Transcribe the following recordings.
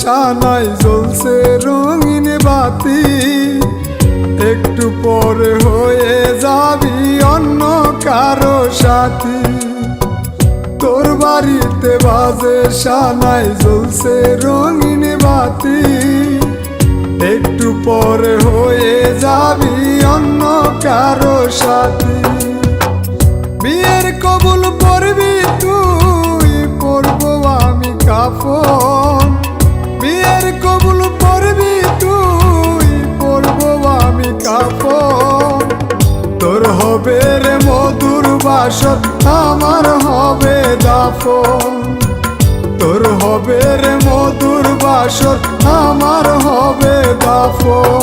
সানাই জ্বলছে রঙিন বাতি, একটু পরে হয়ে যাবি অন্য কারো সাথী। তোর বাড়িতে বাজে সানাই জ্বলছে রঙিন বাতি, একটু পরে হয়ে যাবি অন্য কারো সাথী। বিয়ের কবুল পড়বি তুই, পড়বো আমি কাফন। বিয়ের কবুল পড়বি তুই, পড়বো আমি কাফন। তোর হবে রে মধুর বাসর, আমার হবে দাফন। তোর হবে রে মধুর বাসর, আমার হবে দাফন।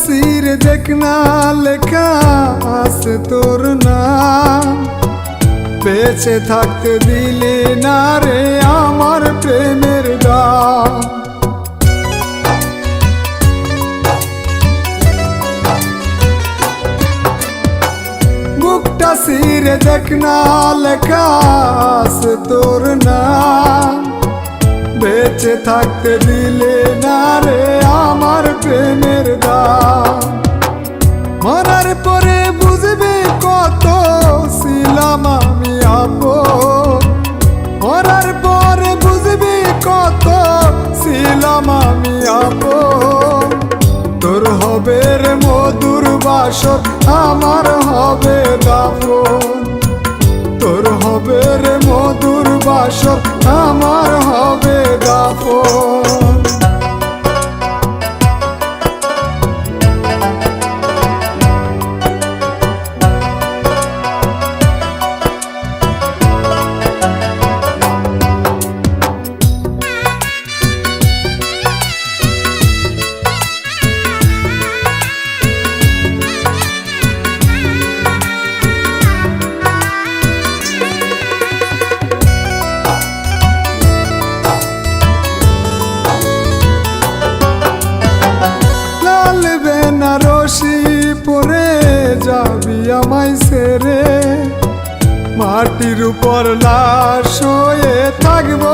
সিরে দেখনা লেখা আছে তোর নাম, বেঁচে থাকতে দিলি না রে আমার প্রেমের দাম। বুকটা সিরে দেখনা লেখা আছে তোর নাম, বেঁচে থাকতে দিলে না রে আমার প্রেমের দাম। মরার পরে বুঝবি কত ছিলাম আমি আপন, মরার পরে বুঝবি কত ছিলাম আমি আপন। তোর হবে রে মধুর বাসর, আমার হবে দাফন। তোর হবে রে মধুর বাসর, আমার হবে দাফন। বেনারসি পরে যাবি আমায় ছেড়ে, মাটির উপর লাশ হয়ে থাকবো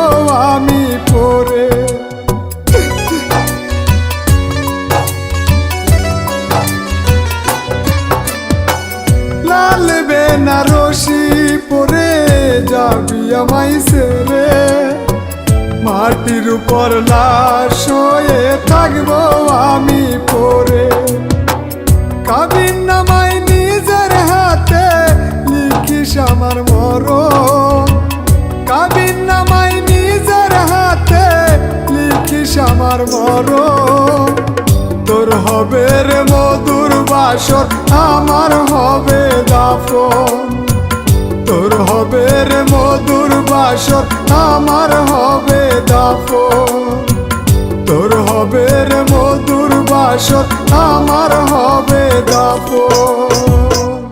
আমি পরে। লাল বেনারসি পরে যাবি আমায় ছেড়ে, মাটির উপর লাশ হয়ে থাকবো আমি পরে। কাবিন নামাই নিজের হাতে লিখিস আমার মরণ, কাবিন নামাই নিজের হাতে লিখিস আমার মরণ। তোর হবে রে মধুর বাসর, আমার হবে দাফন। তোর হবে রে মধুর বাসর, আমার হবে দাফন। তোর হবে রে মধুর বাসর, আমার হবে দাফন।